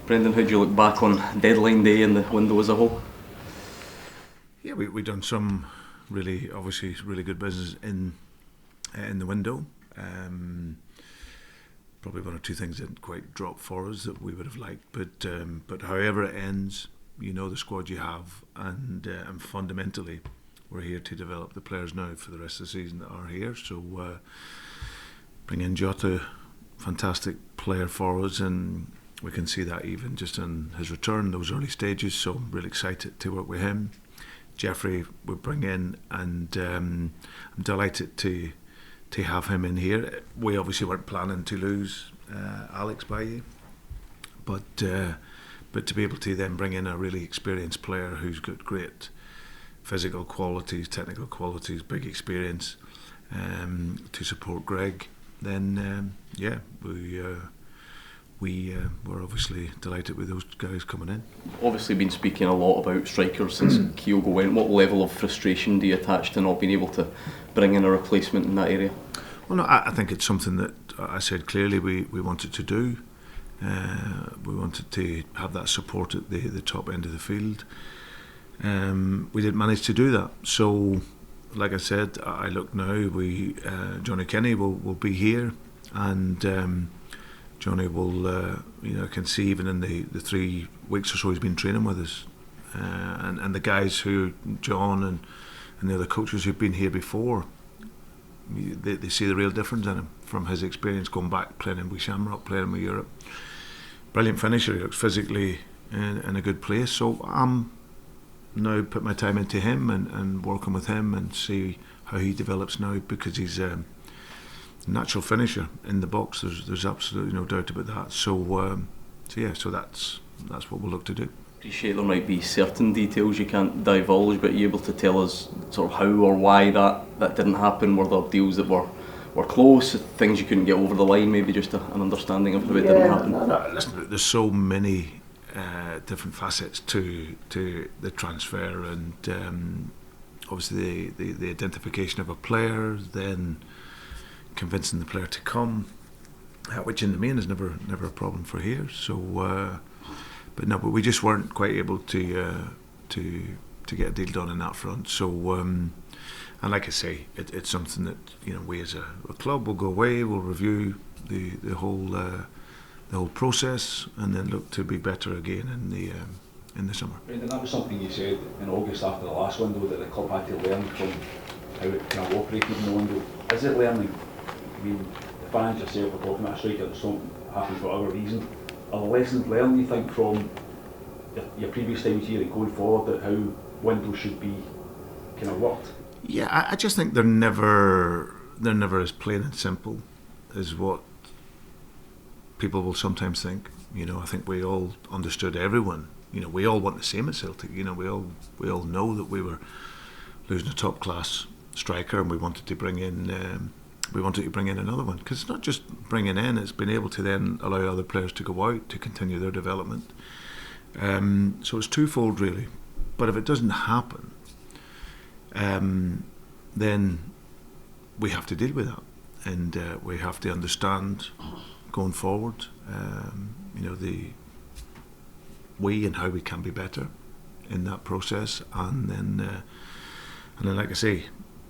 Brendan, how do you look back on deadline day and the window as a whole? Yeah, we done some obviously really good business in the window. Probably one or two things didn't quite drop for us that we would have liked, but however it ends, you know the squad you have, and fundamentally we're here to develop the players now for the rest of the season that are here. So bring in Jota, fantastic player for us, and we can see that even just in his return, those early stages. So I'm really excited to work with him. Jeffrey we bring in, and I'm delighted to have him in here. We obviously weren't planning to lose Alex Baye, but to be able to then bring in a really experienced player who's got great physical qualities, technical qualities, big experience, to support Greg, then we were obviously delighted with those guys coming in. Obviously been speaking a lot about strikers since Kyogo went. What level of frustration do you attach to not being able to bring in a replacement in that area? Well, no, I think it's something that I said clearly we wanted to do. We wanted to have that support at the top end of the field. We didn't manage to do that. So, like I said, I look now, Johnny Kenny will be here, and Johnny will, I can see even in the 3 weeks or so he's been training with us, and the guys who, John and the other coaches who've been here before, they see the real difference in him from his experience going back playing with Shamrock, playing with Europe. Brilliant finisher, he looks physically in a good place. So I'm now put my time into him and working with him and see how he develops now, because he's a natural finisher in the box. There's absolutely no doubt about that. So that's what we'll look to do. Appreciate there might be certain details you can't divulge, but are you able to tell us sort of how or why that didn't happen? Were there deals that were close, things you couldn't get over the line, maybe just an understanding of how it didn't happen? No, listen, there's so many different facets to the transfer, and obviously the identification of a player, then convincing the player to come, which in the main is never a problem for here. So but we just weren't quite able to get a deal done in that front. So and like I say, it's something that we as a club will go away, we'll review the whole process, and then look to be better again in the summer. Brendan, that was something you said in August after the last window, that the club had to learn from how it kind of operated in the window. Is it learning? I mean, the fans yourself are talking about a striker that's not happened for whatever reason. Are the lessons learned, you think, from your previous times here and going forward, that how windows should be kind of worked? Yeah, I just think they're never as plain and simple as what people will sometimes think. I think we all understood everyone. We all want the same at Celtic. We all know that we were losing a top class striker, and we wanted to bring in another one, because it's not just bringing in; it's being able to then allow other players to go out to continue their development. So it's twofold really. But if it doesn't happen, then we have to deal with that, and we have to understand going forward, and how we can be better in that process, and then like I say,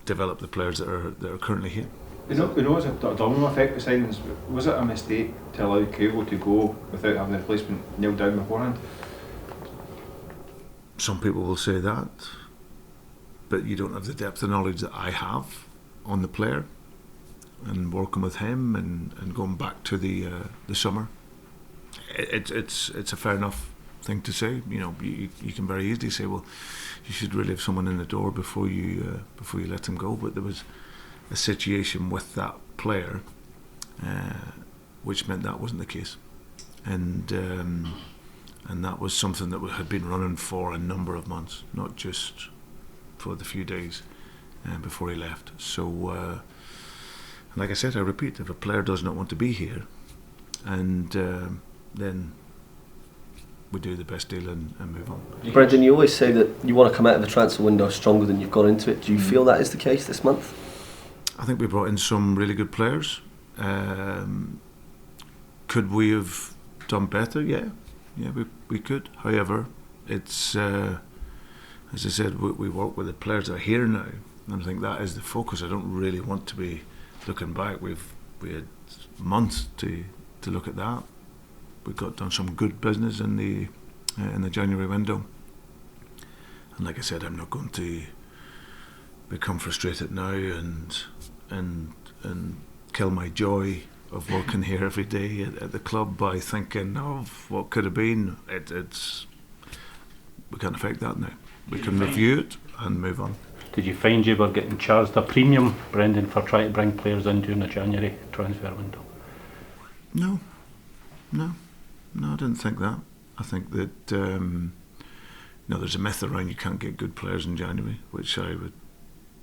develop the players that are currently here. We know it's a domino effect with signings. Was it a mistake to allow Kyogo to go without having the replacement nailed down beforehand? Some people will say that, but you don't have the depth of knowledge that I have on the player, and working with him and going back to the summer. It's a fair enough thing to say. You can very easily say, well, you should really have someone in the door before you let him go. But there was a situation with that player which meant that wasn't the case, and that was something that had been running for a number of months, not just for the few days before he left. So like I said, I repeat, if a player does not want to be here, and then we do the best deal and move on. Brendan, you always say that you want to come out of the transfer window stronger than you've gone into it. Do you feel that is the case this month? I think we brought in some really good players. Could we have done better? Yeah. Yeah, we could. However, it's as I said, we work with the players that are here now, and I think that is the focus. I don't really want to be looking back. We had months to look at that. We got done some good business in the January window, and like I said, I'm not going to become frustrated now and kill my joy of working here every day at the club by thinking of what could have been. We can't affect that now. We can review it and move on. Did you find you were getting charged a premium, Brendan, for trying to bring players in during the January transfer window? No, I didn't think that. I think that there's a myth around you can't get good players in January, which I would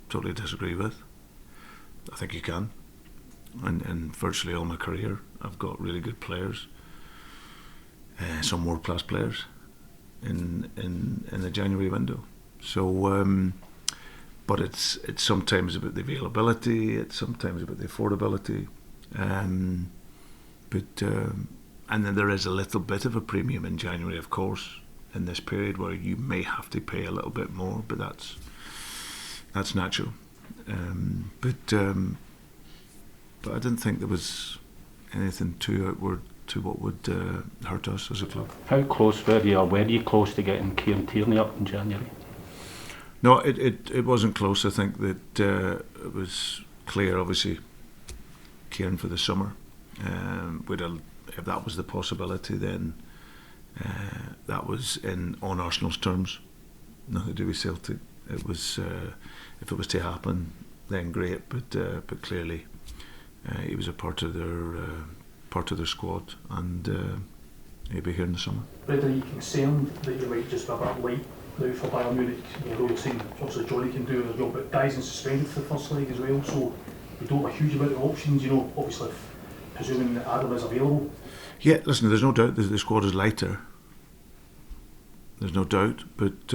totally disagree with. I think you can. And virtually all my career, I've got really good players, some world-class players in the January window. So, but it's sometimes about the availability, it's sometimes about the affordability, and then there is a little bit of a premium in January, of course, in this period where you may have to pay a little bit more, but that's natural. But I didn't think there was anything too outward to what would hurt us as a club. How close were you, or were you close to getting Kieran Tierney up in January? No, it wasn't close. I think that it was clear, obviously, Kieran for the summer. If that was the possibility, then that was on Arsenal's terms, nothing to do with Celtic. It was if it was to happen, then great. But clearly, he was a part of their squad, and he'll be here in the summer. Brendan, are you concerned that you might just be a bit light now for Bayern Munich? You know, you're saying obviously Johnny can do his job, but Guy's in suspended for the first leg as well, so we don't have a huge amount of options. You know, obviously, presuming that Adam is available. Yeah, listen, there's no doubt that the squad is lighter. There's no doubt, but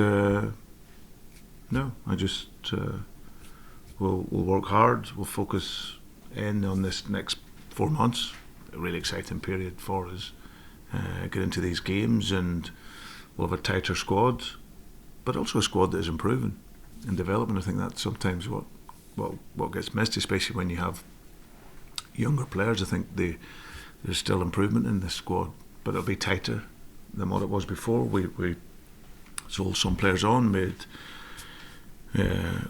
no, I just we'll work hard. We'll focus in on this next 4 months, a really exciting period for us. Get into these games, and we'll have a tighter squad, but also a squad that is improving and developing. I think that's sometimes what gets missed, especially when you have younger players. I think there's still improvement in this squad, but it'll be tighter than what it was before. We sold some players on, made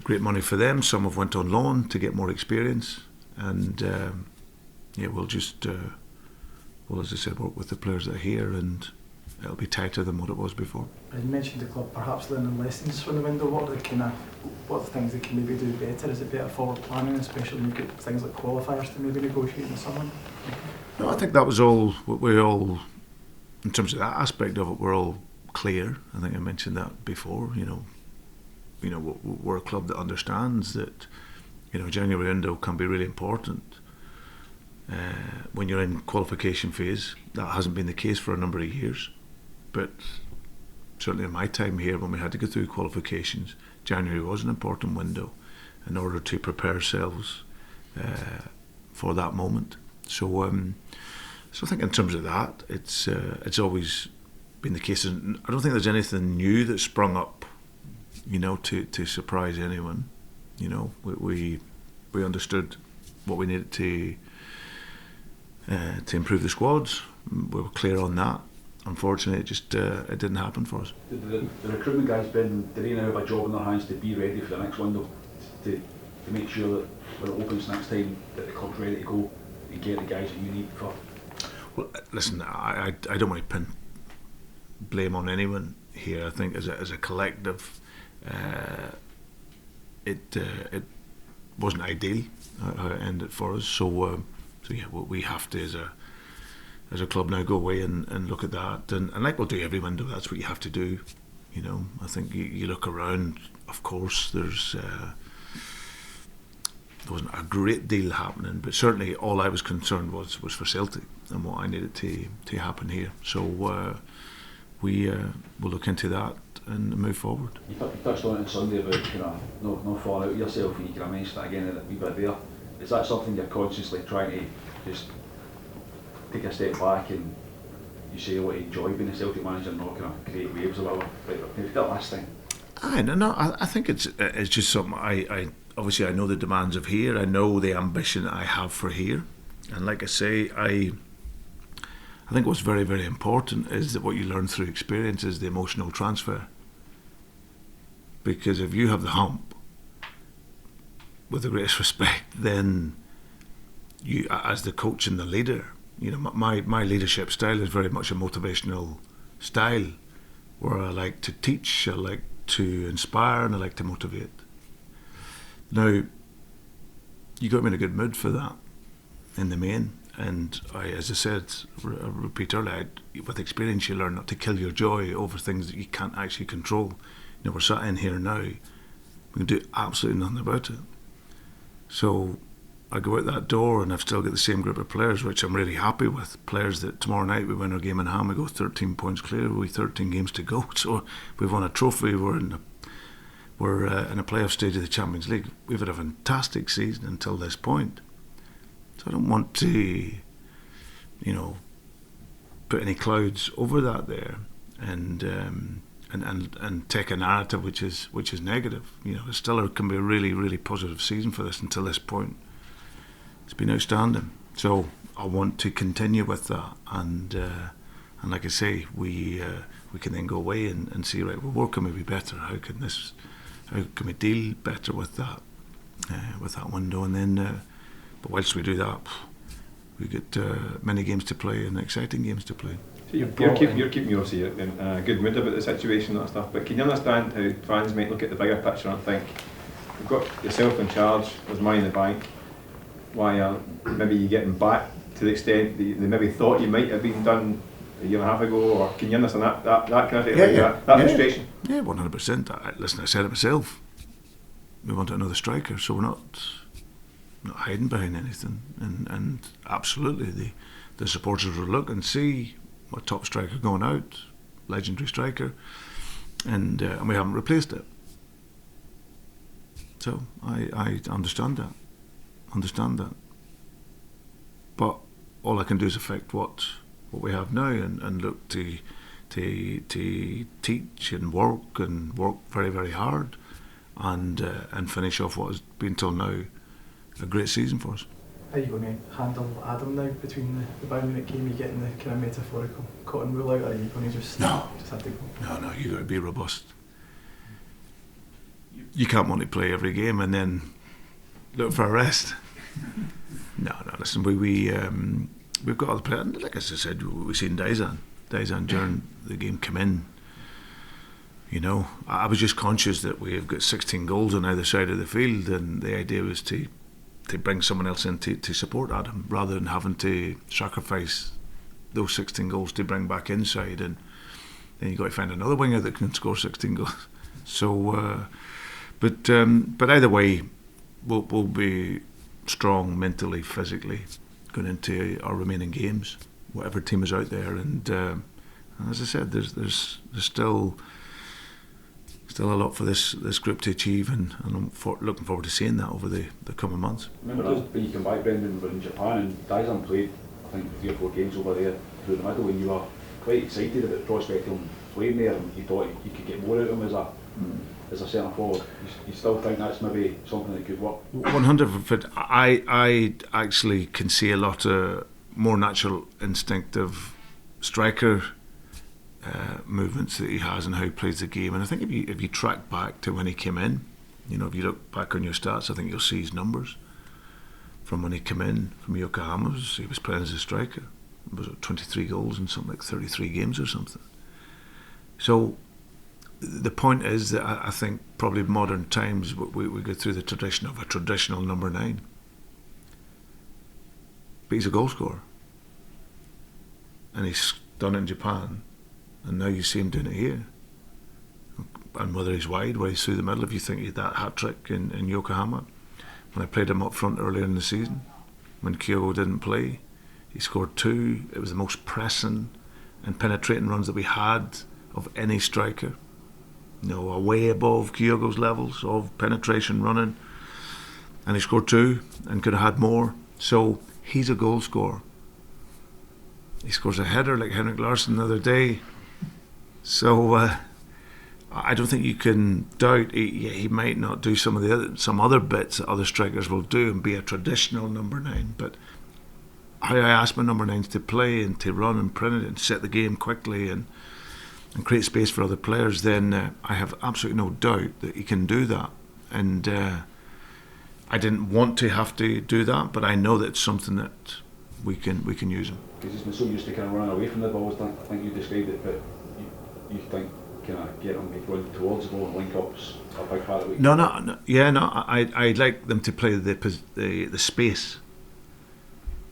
great money for them. Some have went on loan to get more experience, and we'll just as I said, work with the players that are here, and it'll be tighter than what it was before. You mentioned the club perhaps learning lessons from the window. What are the things they can maybe do better? Is it better forward planning, especially when you get things like qualifiers to maybe negotiate in the summer? No, I think that was all. We're all, in terms of that aspect of it, we're all clear. I think I mentioned that before. You know, we're a club that understands that, January window can be really important. When you're in qualification phase, that hasn't been the case for a number of years, but certainly in my time here, when we had to go through qualifications, January was an important window in order to prepare ourselves for that moment. So I think in terms of that, it's always been the case. And I don't think there's anything new that sprung up, to surprise anyone. We understood what we needed to improve the squads. We were clear on that. Unfortunately, it just it didn't happen for us. The recruitment guys, Ben, do they now have a job in their hands to be ready for the next window, to make sure that when it opens next time, that the club's ready to go and get the guys that you need for? Well, listen, I don't want to pin blame on anyone here. I think as a collective, it wasn't ideal how it ended for us. So yeah, we have to as a club now go away and look at that, and like we'll do every window. That's what you have to do. I think you look around. Of course, there wasn't a great deal happening, but certainly all I was concerned was for Celtic and what I needed to happen here. So we'll look into that and move forward. You touched on it on Sunday about not falling out yourself, and you can mention it again a wee bit there. Is that something you're consciously trying to just take a step back and you say what you enjoy being a Celtic manager and not kind of create waves or whatever. But maybe that last thing. I think it's just something I obviously I know the demands of here. I know the ambition I have for here, and like I say, I think what's very, very important is that what you learn through experience is the emotional transfer. Because if you have the hump, with the greatest respect, then you, as the coach and the leader, my leadership style is very much a motivational style, where I like to teach, I like to inspire, and I like to motivate. Now, you got to be in a good mood for that, in the main. And as I said, I repeat earlier, with experience you learn not to kill your joy over things that you can't actually control. We're sat in here now, we can do absolutely nothing about it. So I go out that door and I've still got the same group of players, which I'm really happy with. Players that tomorrow night we win our game in hand, we go 13 points clear, we've 13 games to go. So we've won a trophy, we're in a playoff stage of the Champions League. We've had a fantastic season until this point. So I don't want to, put any clouds over that there, and take a narrative which is negative. It still can be a really, really positive season for this until this point. It's been outstanding. So I want to continue with that, and like I say, we can then go away and see, right, well, where can we be better? How can we deal better with that window? And then, but whilst we do that, we get many games to play and exciting games to play. So you're keeping me obviously in a good mood about the situation and that stuff, but can you understand how fans might look at the bigger picture and think, you've got yourself in charge, there's money in the bank, why are maybe you getting back to the extent that they maybe thought you might have been done a year and a half ago, or can you understand that kind of thing, that frustration? Yeah, 100%. Listen, I said it myself. We want another striker, so we're not hiding behind anything, and absolutely the supporters will look and see a top striker going out, legendary striker, and we haven't replaced it. So I understand that. But all I can do is affect what we have now, and look to teach and work very, very hard, and finish off what has been till now a great season for us. How are you going to handle Adam now between the Bayern Munich game? Are you getting the kind of metaphorical cotton wool out, or are you going to just have to go? No, you got to be robust. You can't want to play every game and then look for a rest. No, listen, we've got other players. Like as I said, we've seen Daisan during the game come in. I was just conscious that we've got 16 goals on either side of the field, and the idea was to bring someone else in to support Adam, rather than having to sacrifice those 16 goals to bring back inside, and then you've got to find another winger that can score 16 goals. So, but either way, we'll be strong mentally, physically, going into our remaining games, whatever team is out there, and as I said, there's still a lot for this group to achieve, and I'm looking forward to seeing that over the coming months. Remember when you came back, Brendan, we were in Japan and Daisan played, I think, 3 or 4 games over there through the middle, and you were quite excited about the prospect of him playing there, and you thought you could get more out of him as a centre forward. You still think that's maybe something that could work? 100%. I actually can see a lot of more natural instinctive striker movements that he has and how he plays the game, and I think if you track back to when he came in, if you look back on your stats, I think you'll see his numbers from when he came in from Yokohama. He was playing as a striker. Was it 23 goals in something like 33 games or something? So the point is that I think probably modern times we go through the tradition of a traditional number 9, but he's a goal scorer, and he's done it in Japan. And now you see him doing it here. And whether he's wide, whether he's through the middle, if you think he had that hat-trick in Yokohama, when I played him up front earlier in the season, when Kyogo didn't play, he scored 2. It was the most pressing and penetrating runs that we had of any striker. Way above Kyogo's levels of penetration running. And he scored 2 and could have had more. So he's a goal scorer. he scores a header like Henrik Larsson the other day. So I don't think you can doubt he might not do some other bits that other strikers will do and be a traditional number 9. But how I ask my number 9s to play and to run and print it and set the game quickly and create space for other players, then I have absolutely no doubt that he can do that. And I didn't want to have to do that, but I know that it's something that we can use him. Because he's been so used to kind of running away from the ball, I think you described it, but you think kind of get him going towards the ball and link ups a big part of it? No. I'd like them to play the space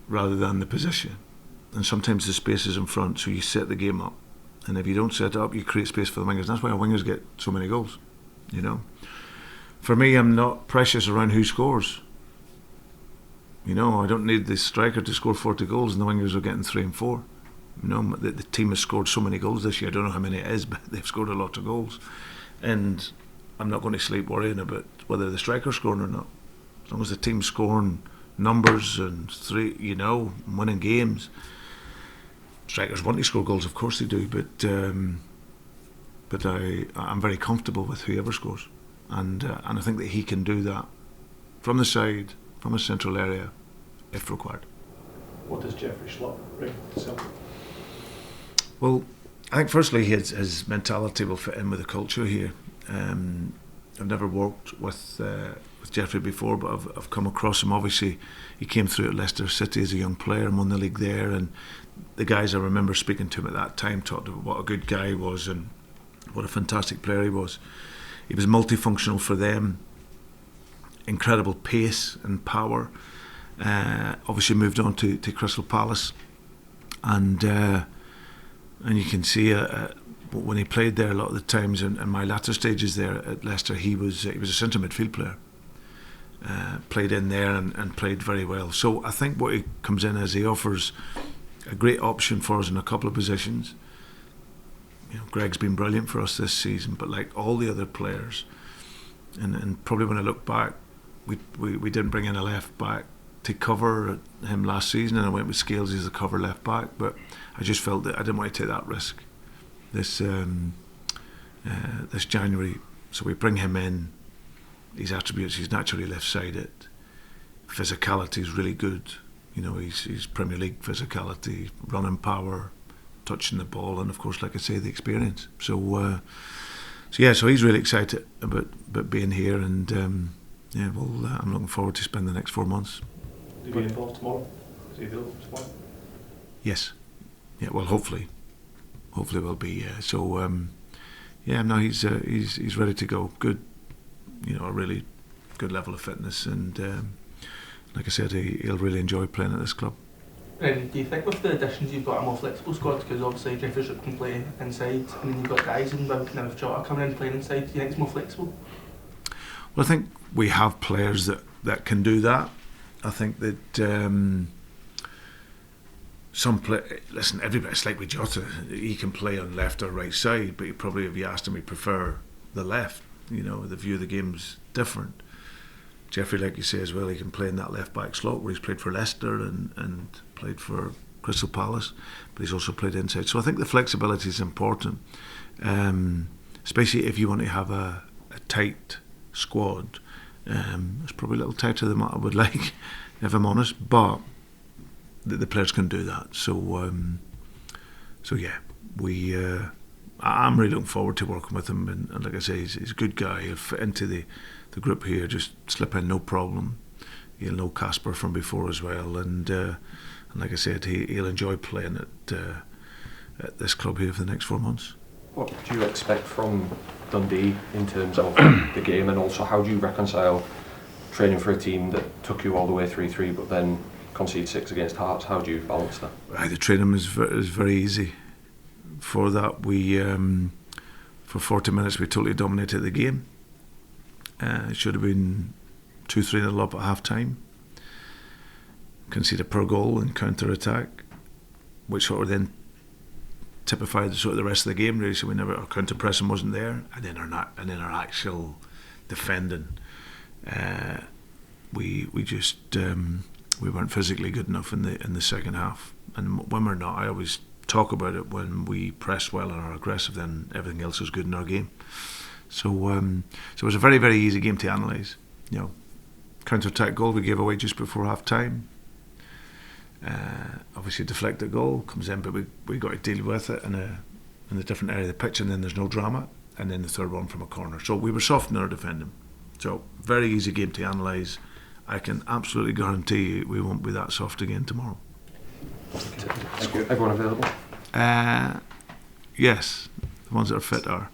rather than the position. And sometimes the space is in front, so you set the game up. And if you don't set it up, you create space for the wingers. That's why our wingers get so many goals, you know. For me, I'm not precious around who scores. You know, I don't need the striker to score 40 goals and the wingers are getting 3 and 4. You know, the team has scored so many goals this year. I don't know how many it is, but they've scored a lot of goals. And I'm not going to sleep worrying about whether the striker's scoring or not. As long as the team's scoring numbers and winning games. Strikers want to score goals, of course they do, but I'm very comfortable with whoever scores, and I think that he can do that from the side, from a central area, if required. What does Jeffrey Schlupp bring to Celtic? Well, I think firstly his mentality will fit in with the culture here. I've never worked with Jeffrey before, but I've come across him. Obviously, he came through at Leicester City as a young player and won the league there. And the guys I remember speaking to him at that time talked about what a good guy he was and what a fantastic player he was. He was multifunctional for them, incredible pace and power. Obviously moved on to Crystal Palace, and you can see when he played there a lot of the times in my latter stages there at Leicester, he was a centre midfield player. Played in there and played very well. So I think what he comes in as, he offers a great option for us in a couple of positions. You know, Greg's been brilliant for us this season, but like all the other players, and probably when I look back, we didn't bring in a left back to cover him last season, and I went with Scales as a cover left back, but I just felt that I didn't want to take that risk this January. So we bring him in. His attributes, he's naturally left-sided. Physicality is really good. You know, he's Premier League physicality, running power, touching the ball, and of course, like I say, the experience. So he's really excited about being here, and I'm looking forward to spending the next 4 months. Will he be involved tomorrow? Is he available tomorrow? Yes. Yeah. Well, hopefully we'll be. He's ready to go. Good. You know, a really good level of fitness, and like I said, he'll really enjoy playing at this club. And do you think with the additions you've got a more flexible squad, because obviously Jeffrey Schlupp can play inside, and then you've got guys in now with Jota coming in playing inside, do you think it's more flexible? Well, I think we have players that can do that. I think that everybody, it's like with Jota, he can play on left or right side, but if you asked him, he'd prefer the left. You know, the view of the game's different. Jeffrey, like you say as well, he can play in that left back slot where he's played for Leicester and played for Crystal Palace, but he's also played inside. So I think the flexibility is important, especially if you want to have a tight squad. It's probably a little tighter than what I would like, if I'm honest, but the players can do that. I'm really looking forward to working with him, and like I say, he's a good guy. He'll fit into the group here, just slip in, no problem. He'll know Casper from before as well, and like I said, he'll enjoy playing at this club here for the next 4 months. What do you expect from Dundee in terms of the game, and also how do you reconcile training for a team that took you all the way 3-3 but then conceded 6 against Hearts? How do you balance that? The training is very easy. For that, we for 40 minutes we totally dominated the game. It should have been 2-3-0 up at half time. Conceded per goal in counter attack, which sort of then typified sort of the rest of the game really. So our counter pressing wasn't there, and then our actual defending, we weren't physically good enough in the second half. and when we're not, I always talk about it. When we press well and are aggressive, then everything else is good in our game. So it was a very, very easy game to analyse. You know, counter-attack goal we gave away just before half time. Obviously, a deflected goal comes in, but we got to deal with it in a different area of the pitch, and then there's no drama. And then the third one from a corner. So we were soft in our defending. So very easy game to analyse. I can absolutely guarantee you we won't be that soft again tomorrow. Everyone available? Yes, the ones that are fit are.